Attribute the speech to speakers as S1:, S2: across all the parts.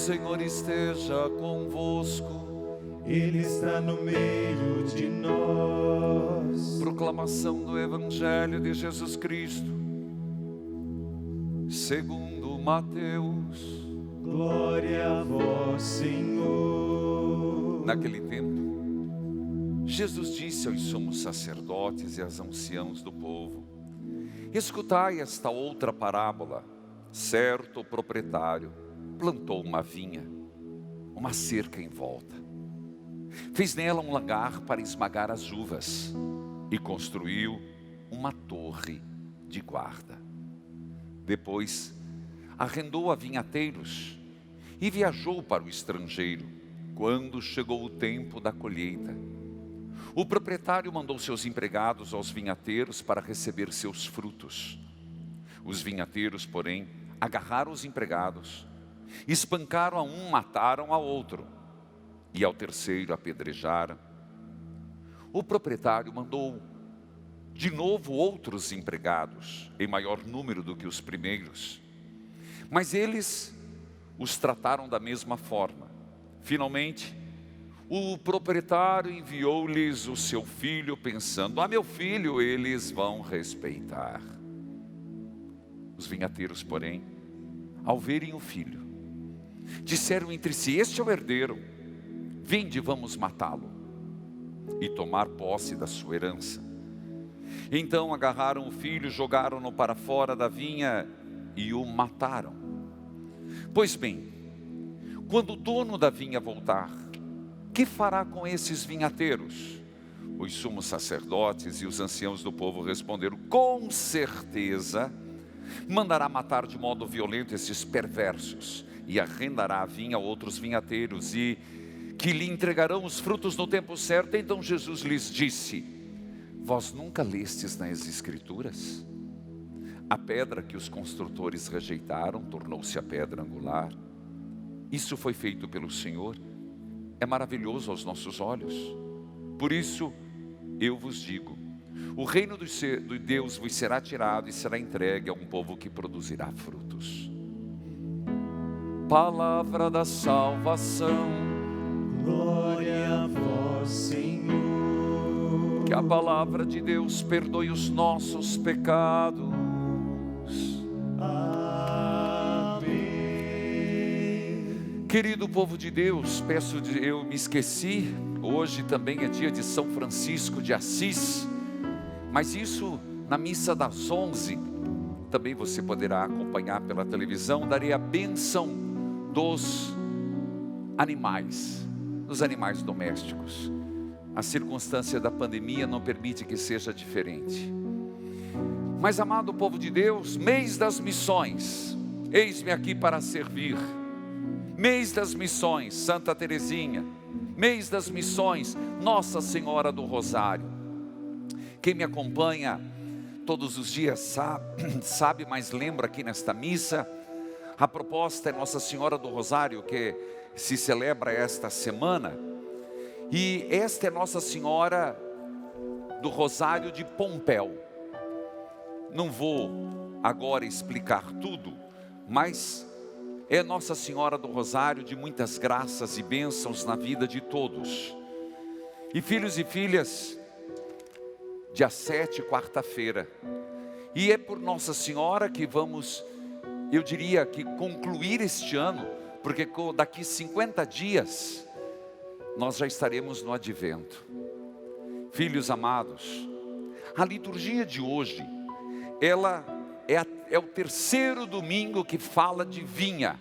S1: Senhor esteja convosco.
S2: Ele está no meio de nós.
S1: Proclamação do Evangelho de Jesus Cristo, segundo Mateus.
S2: Glória a vós, Senhor.
S1: Naquele tempo, Jesus disse aos sumos sacerdotes e aos anciãos do povo: escutai esta outra parábola. Certo proprietário plantou uma vinha, uma cerca em volta. Fez nela um lagar para esmagar as uvas e construiu uma torre de guarda. Depois, arrendou a vinhateiros e viajou para o estrangeiro. Quando chegou o tempo da colheita, o proprietário mandou seus empregados aos vinhateiros para receber seus frutos. Os vinhateiros, porém, agarraram os empregados, espancaram a um, mataram a outro, e ao terceiro apedrejaram. O proprietário mandou de novo outros empregados, em maior número do que os primeiros, mas eles os trataram da mesma forma. Finalmente, o proprietário enviou-lhes o seu filho, pensando: meu filho eles vão respeitar. Os vinhateiros, porém, ao verem o filho, disseram entre si: este é o herdeiro, vinde, vamos matá-lo e tomar posse da sua herança. Então agarraram o filho, jogaram-no para fora da vinha e o mataram. Pois bem, quando o dono da vinha voltar, que fará com esses vinhateiros? Os sumos sacerdotes e os anciãos do povo responderam: com certeza mandará matar de modo violento esses perversos, e arrendará a vinha a outros vinhateiros, e que lhe entregarão os frutos no tempo certo. Então Jesus lhes disse: vós nunca lestes nas Escrituras? A pedra que os construtores rejeitaram tornou-se a pedra angular. Isso foi feito pelo Senhor, é maravilhoso aos nossos olhos. Por isso eu vos digo: o reino de Deus vos será tirado e será entregue a um povo que produzirá frutos. Palavra da salvação.
S2: Glória a vós, Senhor.
S1: Que a palavra de Deus perdoe os nossos pecados.
S2: Amém.
S1: Querido povo de Deus, eu me esqueci, hoje também é dia de São Francisco de Assis, mas isso na missa das 11, também você poderá acompanhar pela televisão. Darei a bênção dos animais domésticos. A circunstância da pandemia não permite que seja diferente. Mas, amado povo de Deus, mês das missões, eis-me aqui para servir. Mês das missões, Santa Teresinha. Mês das missões, Nossa Senhora do Rosário. Quem me acompanha todos os dias sabe, mas lembra aqui nesta missa, a proposta é Nossa Senhora do Rosário, que se celebra esta semana. E esta é Nossa Senhora do Rosário de Pompéu. Não vou agora explicar tudo, mas é Nossa Senhora do Rosário de muitas graças e bênçãos na vida de todos. E filhos e filhas, dia 7, quarta-feira. E é por Nossa Senhora que vamos, eu diria que concluir este ano, porque daqui 50 dias nós já estaremos no advento. Filhos amados, a liturgia de hoje, ela é o terceiro domingo que fala de vinha.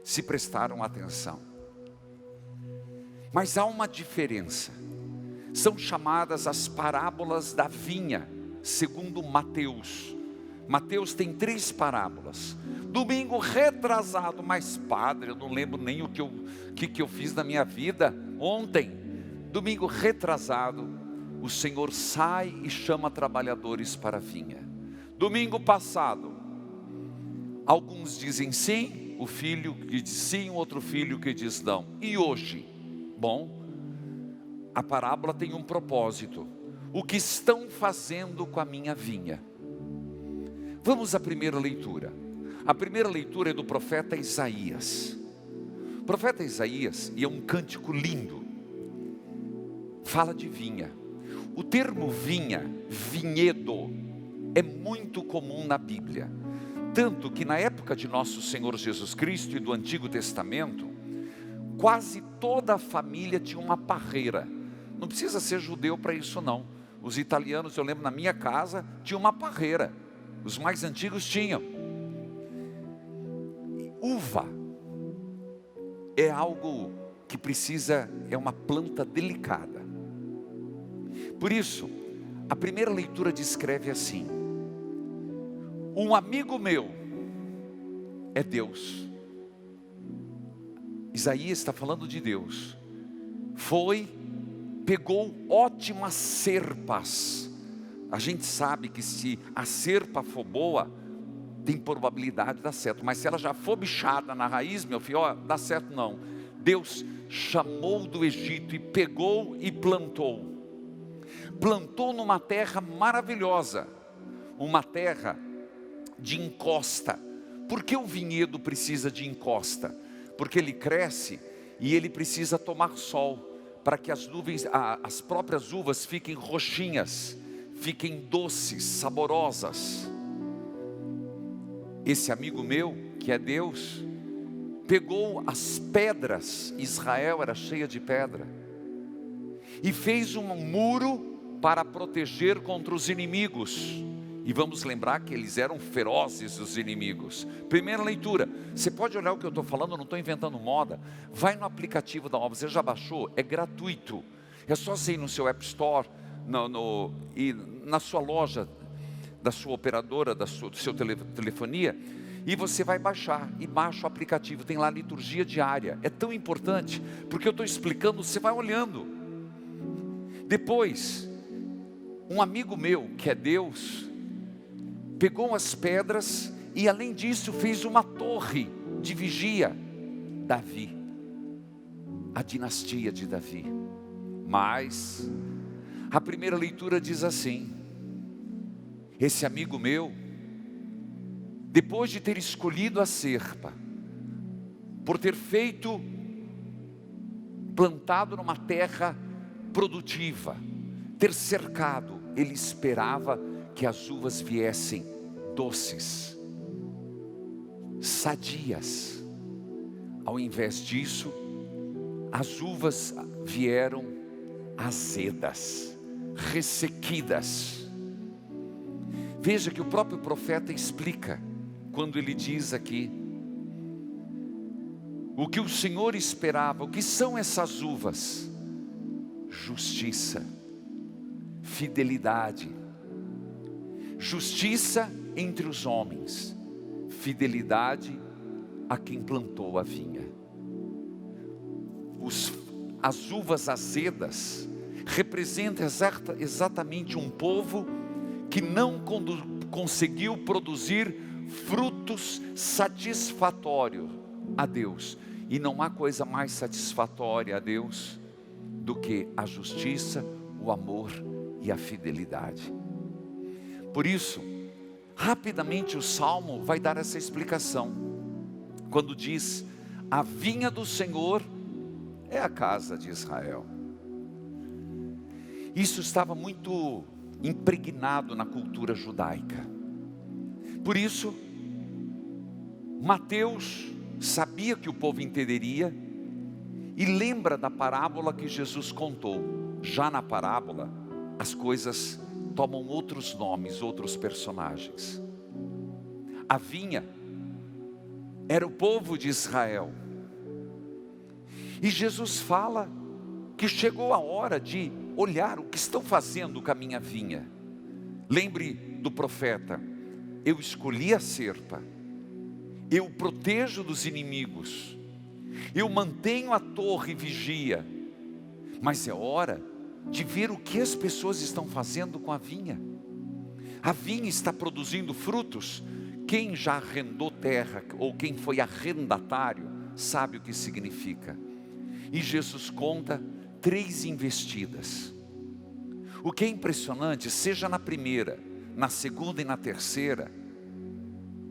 S1: Se prestaram atenção. Mas há uma diferença. São chamadas as parábolas da vinha, segundo Mateus. Mateus tem 3 parábolas. Domingo retrasado, mas padre, eu não lembro nem o que eu fiz na minha vida ontem. Domingo retrasado, o Senhor sai e chama trabalhadores para a vinha. Domingo passado, alguns dizem sim, o filho que diz sim, o outro filho que diz não. E hoje? Bom, a parábola tem um propósito. O que estão fazendo com a minha vinha? Vamos à primeira leitura. A primeira leitura é do profeta Isaías. O profeta Isaías, e é um cântico lindo, fala de vinha. O termo vinha, vinhedo, é muito comum na Bíblia. Tanto que na época de nosso Senhor Jesus Cristo e do Antigo Testamento, quase toda a família tinha uma parreira. Não precisa ser judeu para isso não. Os italianos, eu lembro na minha casa, tinha uma parreira. Os mais antigos tinham. Uva é algo que precisa, é uma planta delicada. Por isso, a primeira leitura descreve assim: um amigo meu é Deus. Isaías está falando de Deus. Pegou ótimas serpas. A gente sabe que se a serpa for boa, tem probabilidade de dar certo. Mas se ela já for bichada na raiz, meu filho, ó, dá certo não. Deus chamou do Egito e pegou e plantou. Plantou numa terra maravilhosa. Uma terra de encosta. Por que o vinhedo precisa de encosta? Porque ele cresce e ele precisa tomar sol, para que as próprias uvas fiquem roxinhas, fiquem doces, saborosas. Esse amigo meu, que é Deus, pegou as pedras, Israel era cheia de pedra, e fez um muro para proteger contra os inimigos. E vamos lembrar que eles eram ferozes, os inimigos. Primeira leitura, você pode olhar o que eu estou falando, eu não estou inventando moda. Vai no aplicativo da obra, você já baixou? É gratuito. É só você ir no seu App Store, e na sua loja, da sua operadora, do seu telefonia, e você vai baixar, e baixa o aplicativo, tem lá a liturgia diária. É tão importante, porque eu estou explicando, você vai olhando. Depois, um amigo meu, que é Deus, pegou as pedras e além disso fez uma torre de vigia. Davi, a dinastia de Davi. Mas a primeira leitura diz assim: esse amigo meu, depois de ter escolhido a serpa, por ter plantado numa terra produtiva, ter cercado, ele esperava que as uvas viessem doces, sadias. Ao invés disso, as uvas vieram azedas, ressequidas. Veja que o próprio profeta explica, quando ele diz aqui, o que o Senhor esperava. O que são essas uvas? Justiça, fidelidade. Justiça entre os homens, fidelidade a quem plantou a vinha. As uvas azedas representam exatamente um povo que não conseguiu produzir frutos satisfatórios a Deus. E não há coisa mais satisfatória a Deus do que a justiça, o amor e a fidelidade. Por isso, rapidamente o Salmo vai dar essa explicação, quando diz: a vinha do Senhor é a casa de Israel. Isso estava muito impregnado na cultura judaica. Por isso, Mateus sabia que o povo entenderia e lembra da parábola que Jesus contou. Já na parábola, as coisas tomam outros nomes, outros personagens. A vinha era o povo de Israel. E Jesus fala que chegou a hora de olhar o que estão fazendo com a minha vinha. Lembre do profeta: eu escolhi a serpa, eu protejo dos inimigos, eu mantenho a torre vigia, mas é hora de ver o que as pessoas estão fazendo com a vinha. A vinha está produzindo frutos. Quem já arrendou terra, ou quem foi arrendatário, sabe o que significa. E Jesus conta 3 investidas. O que é impressionante, seja na primeira, na segunda e na terceira,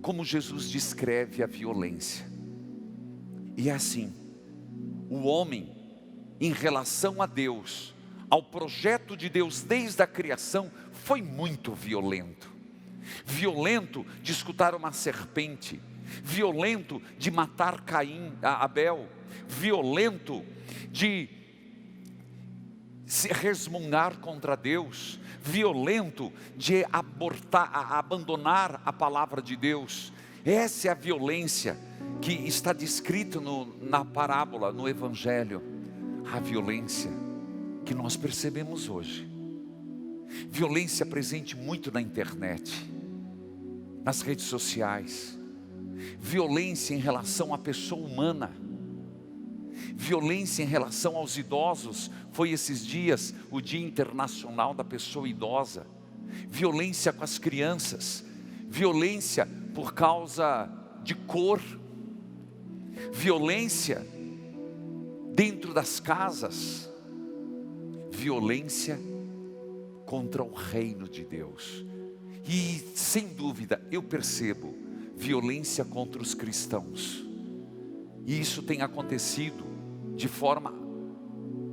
S1: como Jesus descreve a violência. E é assim, o homem, em relação a Deus, ao projeto de Deus desde a criação, foi muito violento. Violento de escutar uma serpente, violento de matar Abel, violento de se resmungar contra Deus, violento de abandonar a palavra de Deus. Essa é a violência que está descrita na parábola, no Evangelho. A violência que nós percebemos hoje. Violência presente muito na internet, nas redes sociais. Violência em relação à pessoa humana. Violência em relação aos idosos. Foi esses dias o Dia Internacional da Pessoa Idosa. Violência com as crianças. Violência por causa de cor. Violência dentro das casas. Violência contra o reino de Deus. E sem dúvida eu percebo violência contra os cristãos. E isso tem acontecido de forma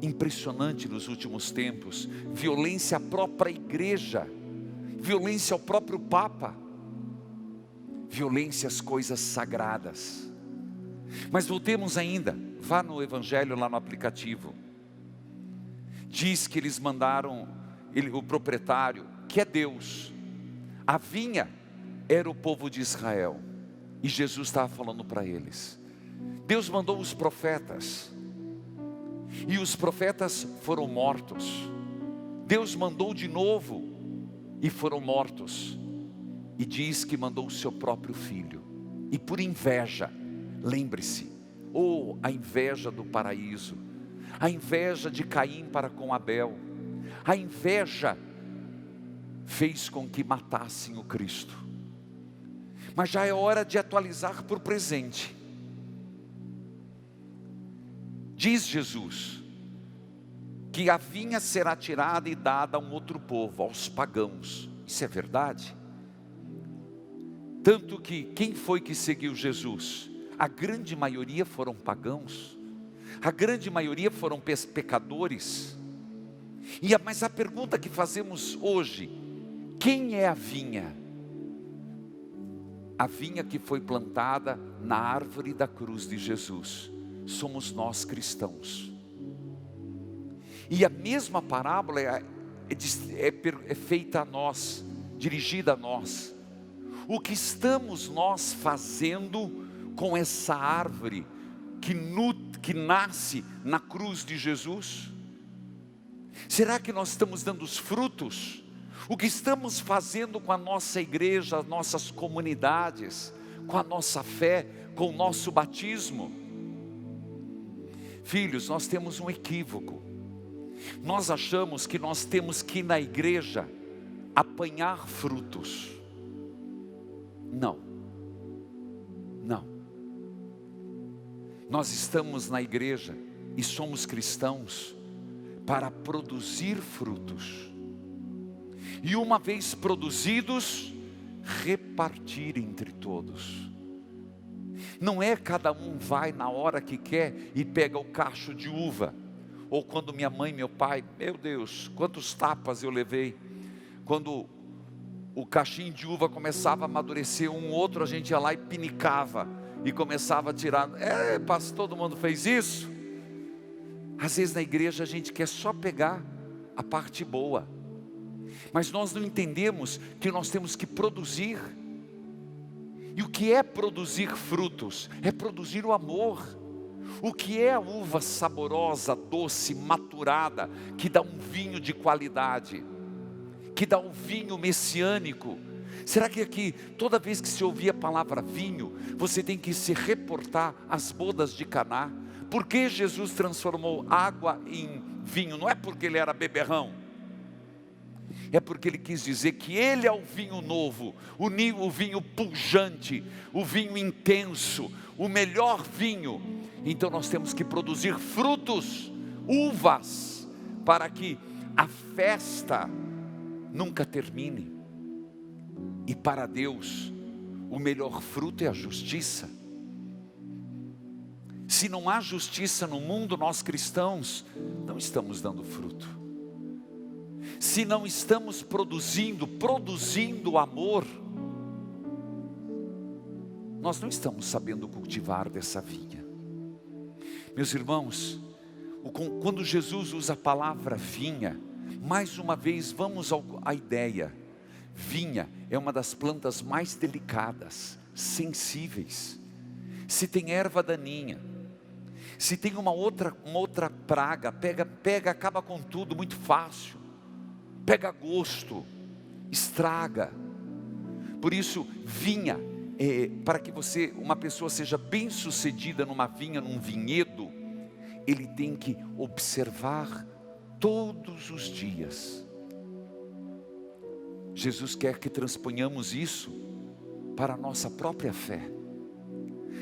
S1: impressionante nos últimos tempos. Violência à própria igreja, violência ao próprio Papa, violência às coisas sagradas. Mas voltemos ainda, vá no Evangelho lá no aplicativo. Diz que eles mandaram o proprietário, que é Deus. A vinha era o povo de Israel. E Jesus estava falando para eles. Deus mandou os profetas. E os profetas foram mortos. Deus mandou de novo e foram mortos. E diz que mandou o seu próprio filho. E por inveja, lembre-se, a inveja do paraíso, a inveja de Caim para com Abel, a inveja fez com que matassem o Cristo. Mas já é hora de atualizar para o presente. Diz Jesus que a vinha será tirada e dada a um outro povo, aos pagãos. Isso é verdade? Tanto que quem foi que seguiu Jesus? A grande maioria foram pagãos. A grande maioria foram pecadores. Mas a pergunta que fazemos hoje: quem é a vinha? A vinha que foi plantada na árvore da cruz de Jesus. Somos nós cristãos. E a mesma parábola é feita a nós, dirigida a nós. O que estamos nós fazendo com essa árvore que nasce na cruz de Jesus? Será que nós estamos dando os frutos? O que estamos fazendo com a nossa igreja, as nossas comunidades, com a nossa fé, com o nosso batismo? Filhos, nós temos um equívoco. Nós achamos que nós temos que ir na igreja apanhar frutos. Não. Nós estamos na igreja e somos cristãos para produzir frutos. E uma vez produzidos, repartir entre todos. Não é cada um vai na hora que quer e pega o cacho de uva. Ou quando minha mãe e meu pai, meu Deus, quantos tapas eu levei. Quando o cachinho de uva começava a amadurecer, outro a gente ia lá e pinicava. E começava a tirar. Pastor, todo mundo fez isso? Às vezes na igreja a gente quer só pegar a parte boa. Mas nós não entendemos que nós temos que produzir. E o que é produzir frutos? É produzir o amor. O que é a uva saborosa, doce, maturada, que dá um vinho de qualidade, que dá um vinho messiânico? Será que aqui, toda vez que se ouvir a palavra vinho, você tem que se reportar às bodas de Caná? Por que Jesus transformou água em vinho? Não é porque ele era beberrão. É porque ele quis dizer que ele é o vinho novo, o vinho pujante, o vinho intenso, o melhor vinho. Então nós temos que produzir frutos, uvas, para que a festa nunca termine. E para Deus, o melhor fruto é a justiça. Se não há justiça no mundo, nós cristãos não estamos dando fruto. Se não estamos produzindo amor, nós não estamos sabendo cultivar dessa vinha. Meus irmãos, quando Jesus usa a palavra vinha, mais uma vez vamos à ideia. Vinha é uma das plantas mais delicadas, sensíveis. Se tem erva daninha, se tem uma outra praga, pega, acaba com tudo muito fácil. Pega gosto, estraga. Por isso, vinha, para que uma pessoa seja bem sucedida numa vinha, num vinhedo, ele tem que observar todos os dias. Jesus quer que transponhamos isso para a nossa própria fé.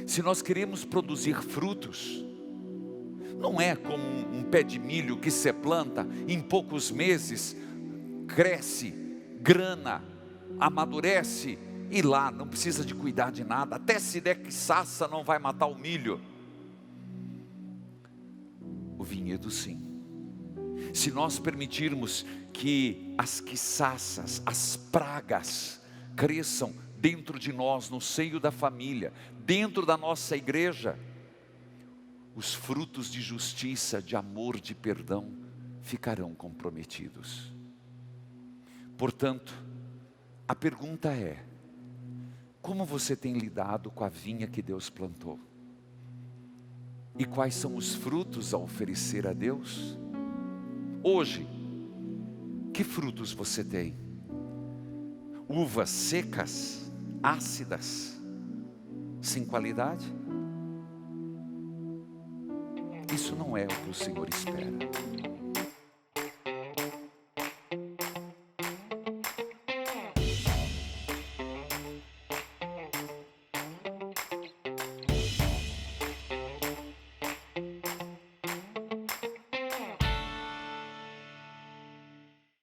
S1: Se nós queremos produzir frutos, não é como um pé de milho que se planta, em poucos meses cresce, grana, amadurece e lá não precisa de cuidar de nada. Até se der quiçaça não vai matar o milho. O vinhedo sim. Se nós permitirmos que as quiçaças, as pragas cresçam dentro de nós, no seio da família, dentro da nossa igreja, os frutos de justiça, de amor, de perdão ficarão comprometidos. Portanto, a pergunta é: como você tem lidado com a vinha que Deus plantou? E quais são os frutos a oferecer a Deus? Hoje, que frutos você tem? Uvas secas, ácidas, sem qualidade? Isso não é o que o Senhor espera.